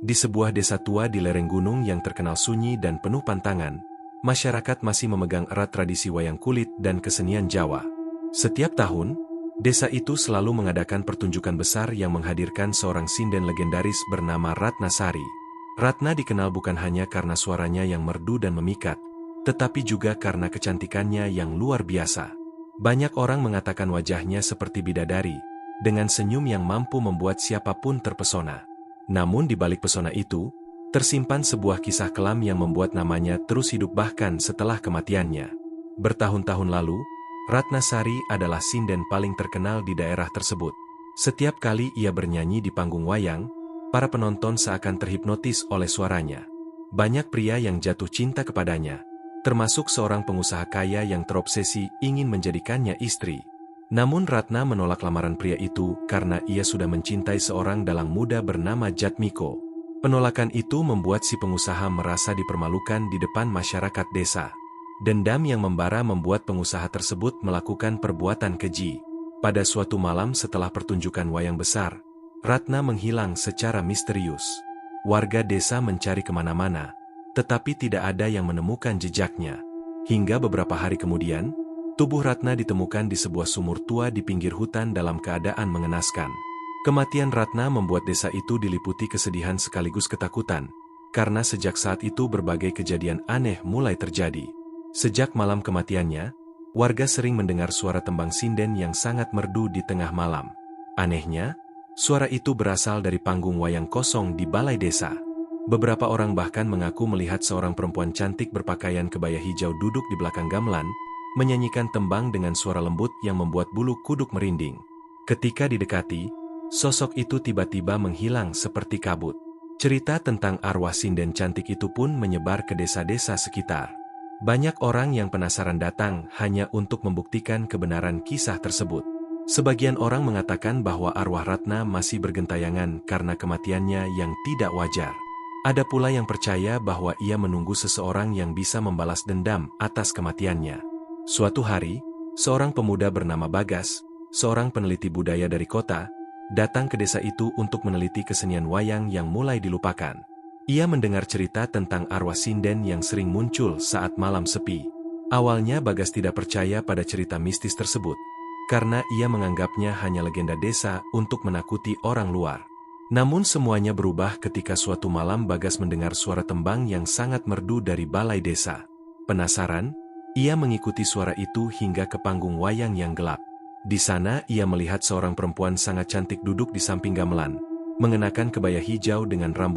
Di sebuah desa tua di lereng gunung yang terkenal sunyi dan penuh pantangan, masyarakat masih memegang erat tradisi wayang kulit dan kesenian Jawa. Setiap tahun, desa itu selalu mengadakan pertunjukan besar yang menghadirkan seorang sinden legendaris bernama Ratna Sari. Ratna dikenal bukan hanya karena suaranya yang merdu dan memikat, tetapi juga karena kecantikannya yang luar biasa. Banyak orang mengatakan wajahnya seperti bidadari, dengan senyum yang mampu membuat siapapun terpesona. Namun di balik pesona itu, tersimpan sebuah kisah kelam yang membuat namanya terus hidup bahkan setelah kematiannya. Bertahun-tahun lalu, Ratna Sari adalah sinden paling terkenal di daerah tersebut. Setiap kali ia bernyanyi di panggung wayang, para penonton seakan terhipnotis oleh suaranya. Banyak pria yang jatuh cinta kepadanya, termasuk seorang pengusaha kaya yang terobsesi ingin menjadikannya istri. Namun Ratna menolak lamaran pria itu karena ia sudah mencintai seorang dalang muda bernama Jatmiko. Penolakan itu membuat si pengusaha merasa dipermalukan di depan masyarakat desa. Dendam yang membara membuat pengusaha tersebut melakukan perbuatan keji. Pada suatu malam setelah pertunjukan wayang besar, Ratna menghilang secara misterius. Warga desa mencari kemana-mana, tetapi tidak ada yang menemukan jejaknya. Hingga beberapa hari kemudian, tubuh Ratna ditemukan di sebuah sumur tua di pinggir hutan dalam keadaan mengenaskan. Kematian Ratna membuat desa itu diliputi kesedihan sekaligus ketakutan, karena sejak saat itu berbagai kejadian aneh mulai terjadi. Sejak malam kematiannya, warga sering mendengar suara tembang sinden yang sangat merdu di tengah malam. Anehnya, suara itu berasal dari panggung wayang kosong di balai desa. Beberapa orang bahkan mengaku melihat seorang perempuan cantik berpakaian kebaya hijau duduk di belakang gamelan, menyanyikan tembang dengan suara lembut yang membuat bulu kuduk merinding. Ketika didekati, sosok itu tiba-tiba menghilang seperti kabut. Cerita tentang arwah sinden cantik itu pun menyebar ke desa-desa sekitar. Banyak orang yang penasaran datang hanya untuk membuktikan kebenaran kisah tersebut. Sebagian orang mengatakan bahwa arwah Ratna masih bergentayangan karena kematiannya yang tidak wajar. Ada pula yang percaya bahwa ia menunggu seseorang yang bisa membalas dendam atas kematiannya. Suatu hari, seorang pemuda bernama Bagas, seorang peneliti budaya dari kota, datang ke desa itu untuk meneliti kesenian wayang yang mulai dilupakan. Ia mendengar cerita tentang arwah sinden yang sering muncul saat malam sepi. Awalnya Bagas tidak percaya pada cerita mistis tersebut, karena ia menganggapnya hanya legenda desa untuk menakuti orang luar. Namun semuanya berubah ketika suatu malam Bagas mendengar suara tembang yang sangat merdu dari balai desa. Penasaran, ia mengikuti suara itu hingga ke panggung wayang yang gelap. Di sana ia melihat seorang perempuan sangat cantik duduk di samping gamelan, mengenakan kebaya hijau dengan rambut